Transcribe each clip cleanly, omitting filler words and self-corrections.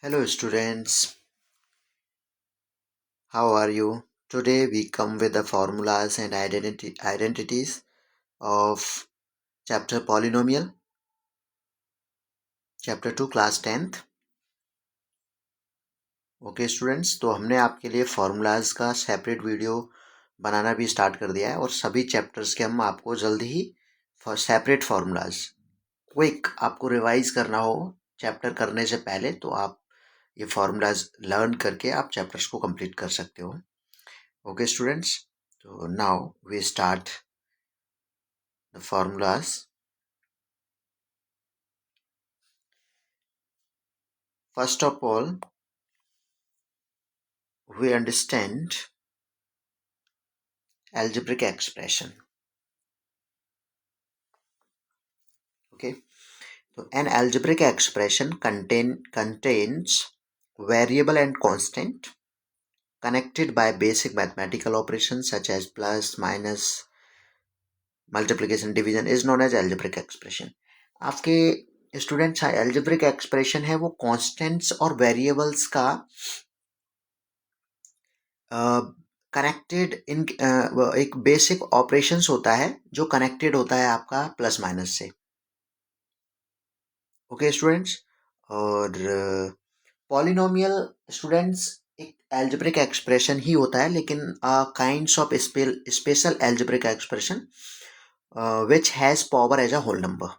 Hello students, how are you? Today we come with the formulas and identities of chapter polynomial, chapter 2 class 10th. Okay students, तो हमने आपके लिए formulas का separate video बनाना भी start कर दिया है और सभी चैप्टर्स के हम आपको जल्दी ही सेपरेट फार्मूलाज क्विक आपको रिवाइज करना हो चैप्टर करने से पहले, तो आप ये फार्मूलाज लर्न करके आप चैप्टर्स को कंप्लीट कर सकते हो. Okay, students. So now we start the formulas. First of all, we understand algebraic expression. Okay. So an algebraic expression contains variable and constant connected by basic mathematical operations such as plus, minus, multiplication, division is known as algebraic expression. आपके students algebraic expression है वो constants और variables का connected in एक basic operations होता है जो connected होता है आपका प्लस माइनस से. ओके स्टूडेंट्स, और पॉलिनोमियल स्टूडेंट्स एक एल्जेब्रिक एक्सप्रेशन ही होता है, लेकिन kinds of special algebraic expression which has power as a whole number.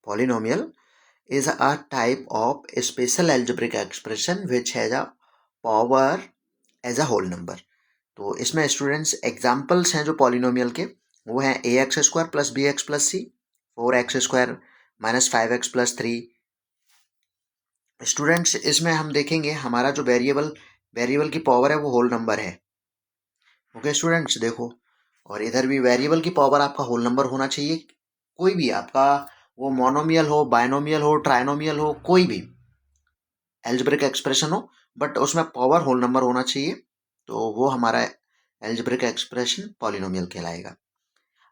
Polynomial is a type of special algebraic expression which has a power as a whole number. तो इसमें students examples हैं जो polynomial के, वो हैं a x square plus b x plus c, 4x² minus 5x plus 3. Students इसमें हम देखेंगे हमारा जो वेरिएबल की पावर है वो होल नंबर है. ओके स्टूडेंट्स, देखो, और इधर भी वेरिएबल की पावर आपका होल नंबर होना चाहिए. कोई भी आपका वो मोनोमियल हो, बायनोमियल हो, ट्राइनोमियल हो, कोई भी एल्जेब्रिक एक्सप्रेशन हो, बट उसमें पावर होल नंबर होना चाहिए, तो वो हमारा एल्जेब्रिक एक्सप्रेशन पॉलिनोमियल कहलाएगा.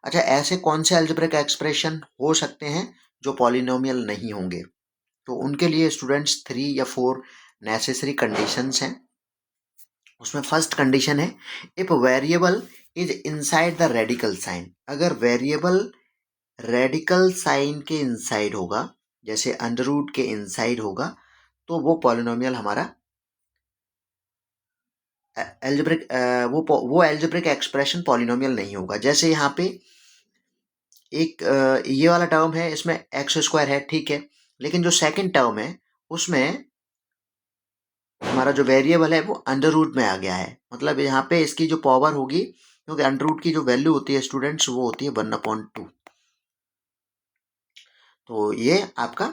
अच्छा, ऐसे कौन से एल्जेब्रिक एक्सप्रेशन हो सकते हैं जो पॉलिनोमियल नहीं होंगे? तो उनके लिए स्टूडेंट्स 3 या 4 नेसेसरी कंडीशंस हैं. उसमें फर्स्ट कंडीशन है if variable is inside the radical sign. अगर वेरिएबल रेडिकल साइन के इनसाइड होगा, जैसे अंडर रूट के इनसाइड होगा, तो वो पॉलिनोमियल हमारा एल्जेब्रिक वो एल्जेब्रिक एक्सप्रेशन पॉलिनोमियल नहीं होगा. जैसे यहाँ पे एक ये वाला टर्म है, इसमें x² है, ठीक है, लेकिन जो सेकंड टर्म है उसमें हमारा जो वेरिएबल है वो अंडर रूट में आ गया है. मतलब यहाँ पे इसकी जो पावर होगी, क्योंकि अंडर रूट की जो वैल्यू होती है स्टूडेंट्स वो होती है 1/2. तो ये आपका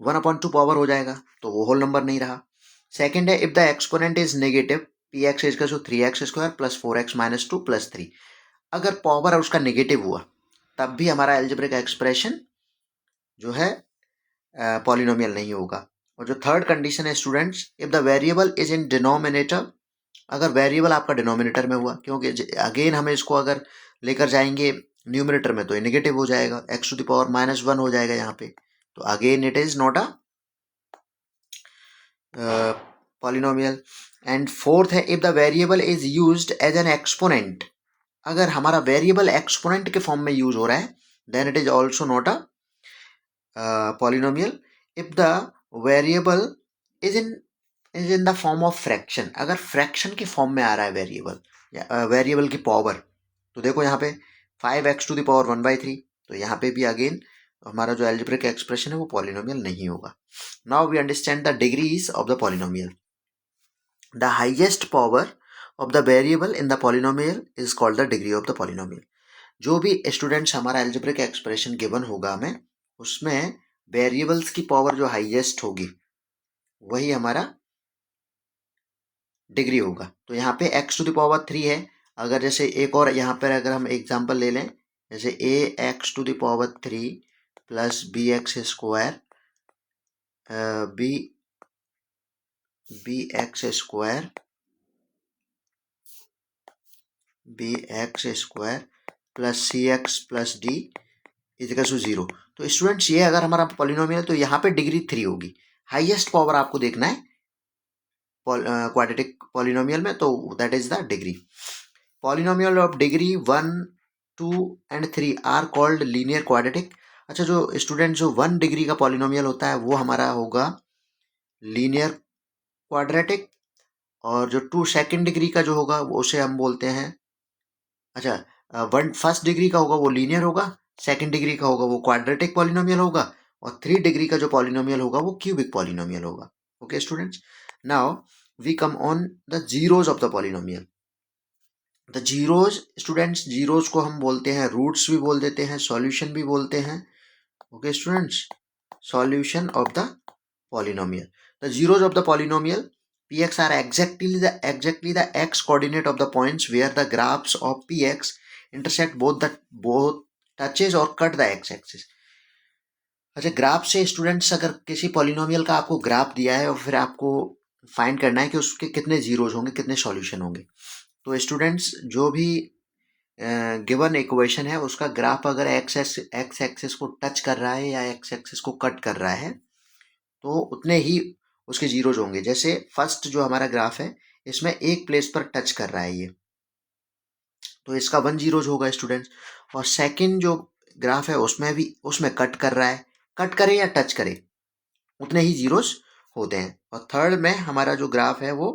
1/2 पावर हो जाएगा, तो वो होल नंबर नहीं रहा. सेकेंड है if the exponent is negative px is 3x² plus 4x minus 2 plus 3. अगर पावर उसका नेगेटिव हुआ तब भी हमारा एल्जेब्रिक एक्सप्रेशन जो है पॉलिनोमियल नहीं होगा. और जो थर्ड कंडीशन है students, if the variable is in denominator. अगर वेरिएबल आपका डिनोमिनेटर में हुआ, क्योंकि अगेन हमें इसको अगर लेकर जाएंगे न्यूमिनेटर में तो ये नेगेटिव हो जाएगा, x⁻⁻1 हो जाएगा यहाँ पे, तो again it is not a polynomial. And fourth है if the variable is used as an exponent. अगर हमारा वेरिएबल एक्सपोनेंट के फॉर्म में यूज हो रहा है then it is also not a polynomial. If the variable is in the form of fraction. अगर fraction के फॉर्म में आ रहा है वेरिएबल की पावर, तो देखो यहाँ पे 5x⁻⁻1/3, तो यहाँ पे भी अगेन हमारा जो एल्जेब्रिक एक्सप्रेशन है वो पॉलिनोमियल नहीं होगा. Now we understand the degrees of the polynomial. The highest power of the variable in the polynomial is called the degree of the polynomial. जो भी स्टूडेंट्स हमारा एल्जेब्रिक एक्सप्रेशन गिवन होगा हमें, उसमें वेरिएबल्स की पावर जो हाईएस्ट होगी वही हमारा डिग्री होगा. तो यहाँ पे x⁻3 है. अगर जैसे एक और यहाँ पर अगर हम एग्जांपल ले लें, जैसे ax⁻3 plus bx² bx² plus cx plus d is equal to 0. तो स्टूडेंट्स ये अगर हमारा पॉलिनोमियल, तो यहाँ पे डिग्री 3 होगी. हाईएस्ट पावर आपको देखना है क्वाड्रेटिक पॉलिनोमियल में, तो that is the degree. Polynomial of degree 1, 2 and 3 are called linear quadratic. अच्छा, जो स्टूडेंट जो 1 डिग्री का पॉलिनोमियल होता है वो हमारा होगा लीनियर क्वाड्रेटिक, और जो 2 सेकंड डिग्री का जो होगा वो उसे हम बोलते हैं, अच्छा, 1 फर्स्ट डिग्री का होगा वो लीनियर होगा, सेकंड डिग्री का होगा वो क्वाड्रेटिक पॉलिनोमियल होगा, और 3 डिग्री का जो पॉलिनोमियल होगा वो क्यूबिक पॉलिनोमियल होगा। Okay students, now we come on the zeros of the polynomial. The zeros students, zeros को हम बोलते हैं रूट्स भी बोल देते हैं, सॉल्यूशन भी बोलते हैं। Okay students, solution of the polynomial. The zeros of the polynomial px are exactly the x coordinate of the points where the graphs of px intersect both touches or cut the x axis. अच्छा, graph से students अगर किसी polynomial का आपको graph दिया है और फिर आपको फाइंड करना है कि उसके कितने जीरोज होंगे, कितने सॉल्यूशन होंगे, तो स्टूडेंट्स जो भी गिवन इक्वेशन है उसका ग्राफ अगर एक्स एक्सिस को टच कर रहा है या एक्स एक्सिस को कट कर रहा है तो उतने ही उसके जीरोज होंगे। जैसे फर्स्ट जो हमारा ग्राफ है इसमें एक प्लेस पर टच कर रहा है ये, तो इसका 1 जीरोज होगा स्टूडेंट्स। और सेकंड जो ग्राफ है उसमें भी उसमें कट कर रहा है, कट करे या टच करे उतने ही जीरोज होते हैं। और थर्ड में हमारा जो ग्राफ है वो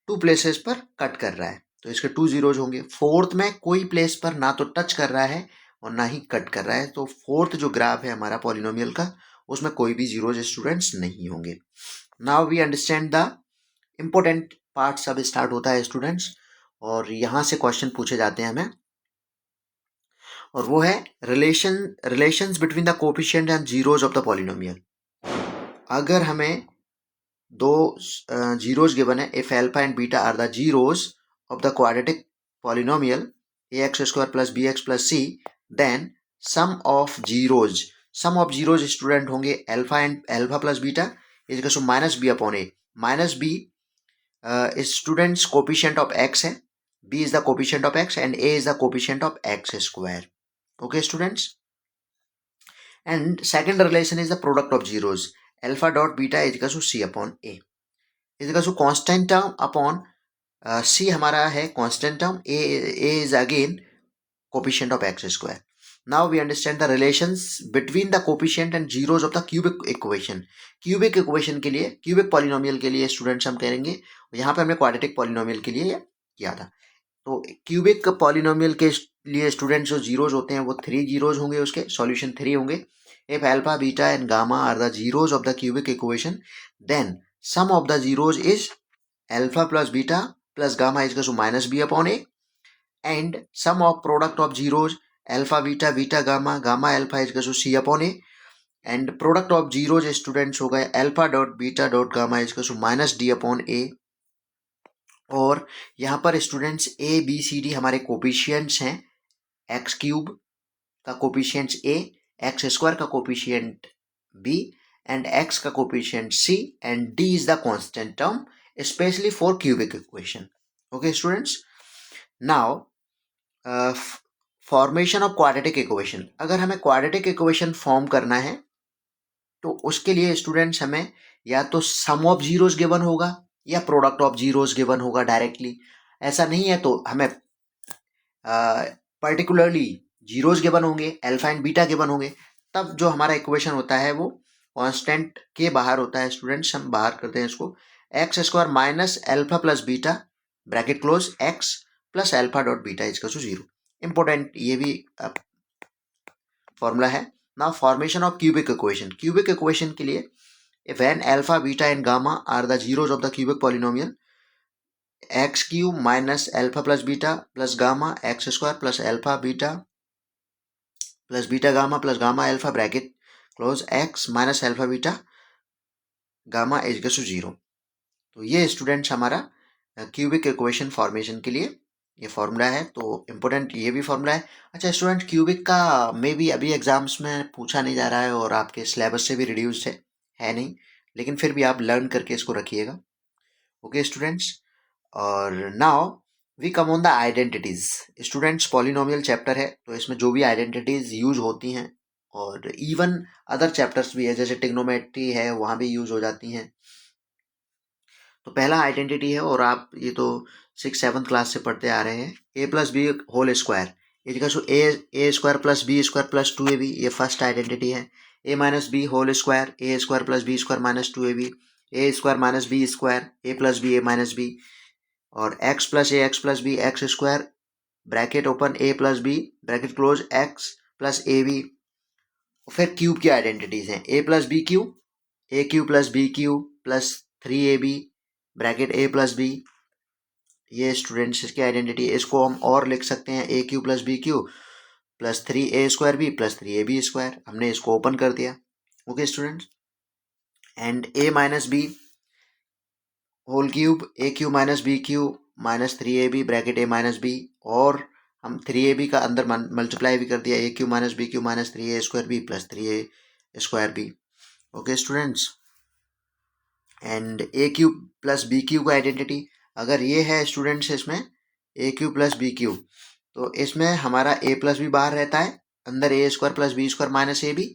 2 प्लेसेस पर कट कर रहा है तो इसके 2 जीरोज होंगे। फोर्थ में कोई प्लेस पर ना तो टच कर रहा है और ना ही कट कर रहा है, तो फोर्थ जो ग्राफ है हमारा पॉलिनोमियल का उसमें कोई भी जीरोज स्टूडेंट्स नहीं होंगे। Now we understand the important part अब स्टार्ट होता है स्टूडेंट्स, और यहाँ से क्वेश्चन पूछे जाते हैं हमें, और वो है relations between the coefficient and zeros of the polynomial. अगर हमें दो जीरोज गिवन है, if alpha and beta are the zeros of the quadratic polynomial a x square plus b x plus c, then sum of zeros students होंगे alpha plus beta is equal to minus b upon a. Minus b students coefficient of x है, b is the coefficient of x and a is the coefficient of x square. Okay students, and second relation is the product of zeros, alpha dot beta is equal to c upon a is equal to constant term upon c हमारा है constant term, a is again coefficient of x square. Now we understand the relations between the coefficient and zeros of the cubic equation. cubic equation के लिए, cubic polynomial के लिए students हम करेंगे, यहाँ पे हमने quadratic polynomial के लिए किया था। तो क्यूबिक पॉलिनोमियल के लिए स्टूडेंट जो जीरोज होते हैं वो 3 जीरोज होंगे, उसके सॉल्यूशन 3 होंगे। If alpha beta and gamma are the zeros of the cubic equation, then sum of the zeros is alpha plus beta plus gamma is to minus b upon a, and sum of product of zeros alpha beta beta gamma gamma alpha is to c upon a, and product of zeros students हो गए alpha dot beta dot gamma is to minus d upon a. और यहाँ पर students a b c d हमारे coefficients हैं, x cube का coefficients a, x square का coefficient b, and x का coefficient c, and d is the constant term specially for cubic equation. Okay students, now formation of quadratic equation. अगर हमें quadratic equation form करना है तो उसके लिए स्टूडेंट्स हमें या तो सम ऑफ जीरोस गिवन होगा या प्रोडक्ट ऑफ जीरोस गिवन होगा डायरेक्टली। ऐसा नहीं है तो हमें पर्टिकुलरली जीरोस गिवन होंगे, अल्फा एंड बीटा गिवन होंगे, तब जो हमारा इक्वेशन होता है वो कांस्टेंट के बाहर होता है स्टूडेंट्स। हम बाहर करते हैं इसको, x square minus alpha plus beta bracket close x plus alpha dot beta is to zero. Important ये भी फॉर्मूला है। Now formation of cubic equation. Cubic equation के लिए when alpha beta and gamma are the zeros of the cubic polynomial, x cube minus alpha plus beta plus gamma x square plus alpha beta plus beta gamma plus gamma alpha bracket close x minus alpha beta gamma is equal to 0। तो ये students हमारा cubic equation formation के लिए ये formula है, तो important ये भी फॉर्मूला है। अच्छा स्टूडेंट, क्यूबिक का मे बी अभी एग्जाम्स में पूछा नहीं जा रहा है और आपके सिलेबस से भी रिड्यूस्ड है नहीं, लेकिन फिर भी आप लर्न करके इसको रखिएगा। ओके स्टूडेंट्स, और now we come on the identities. Students polynomial chapter है तो इसमें जो भी आइडेंटिटीज यूज होती हैं और इवन अदर चैप्टर्स भी है, जैसे टिग्नोमेट्री है, वहाँ भी यूज हो जाती हैं। तो पहला आइडेंटिटी है, और आप ये तो 6-7 क्लास से पढ़ते आ रहे हैं, a plus b whole square equals to a square plus b square plus 2ab, ये फर्स्ट आइडेंटिटी है। A minus b whole square, a square plus b square minus 2ab, a square minus b square, a plus b a minus b, और x plus b x square, bracket open, a plus b bracket close x plus a b. फिर cube की identities हैं, a plus b Q, a cube plus b cube plus 3ab bracket a plus b. ये students इसकी identity है। इसको हम और लिख सकते हैं, a cube plus b cube plus 3a² b plus 3ab²। हमने इसको ओपन कर दिया। Okay students, and a minus b whole cube, a cube minus b cube minus 3ab bracket a minus b, और हम 3ab का अंदर multiply भी कर दिया, a cube minus b cube minus 3a² b plus 3a² b. Okay students, and a cube plus b cube का identity अगर ये है स्टूडेंट्स, इसमें a cube plus b cube, तो इसमें हमारा ए प्लस बी बाहर रहता है, अंदर a square plus b square minus a b.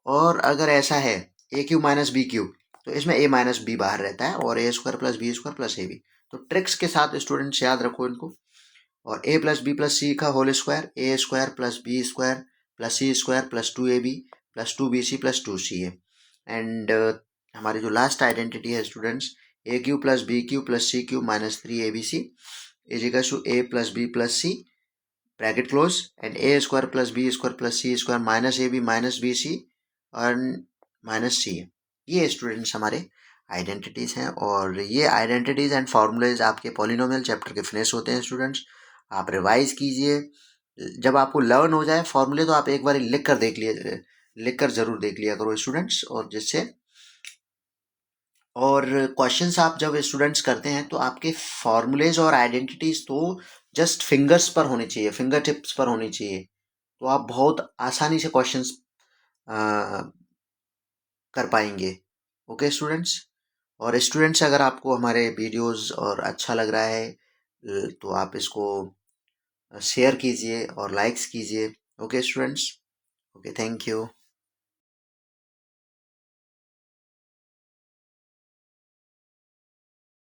और अगर ऐसा है a cube minus b cube, तो इसमें ए माइनस बी बाहर रहता है, और a square plus b square plus a b. तो ट्रिक्स के साथ स्टूडेंट्स याद रखो इनको। और a plus b plus c का whole square, a square plus b square plus c square plus 2ab plus 2bc plus 2ca। And हमारी जो लास्ट आइडेंटिटी है students, a cube plus b cube plus c cube minus 3abc is equal to a plus b plus c bracket close, and a square plus b square plus c square minus a b minus b c और minus सी। ये students हमारे identities हैं, और ये identities and फार्मूलेज आपके polynomial chapter के finish होते हैं स्टूडेंट्स। आप रिवाइज कीजिए, जब आपको लर्न हो जाए फॉर्मूले, तो आप एक बार लिख कर ज़रूर देख लिया करो स्टूडेंट्स। और जिससे और क्वेश्चंस आप जब स्टूडेंट्स करते हैं, तो आपके फॉर्मूलेज और आइडेंटिटीज तो जस्ट फिंगर्स पर होनी चाहिए, फिंगर टिप्स पर होनी चाहिए, तो आप बहुत आसानी से क्वेश्चंस कर पाएंगे। ओके स्टूडेंट्स, और स्टूडेंट्स अगर आपको हमारे वीडियोस और अच्छा लग रहा है, तो आप इसको शेयर कीजिए और लाइक्स कीजिए। Okay students, okay, thank you.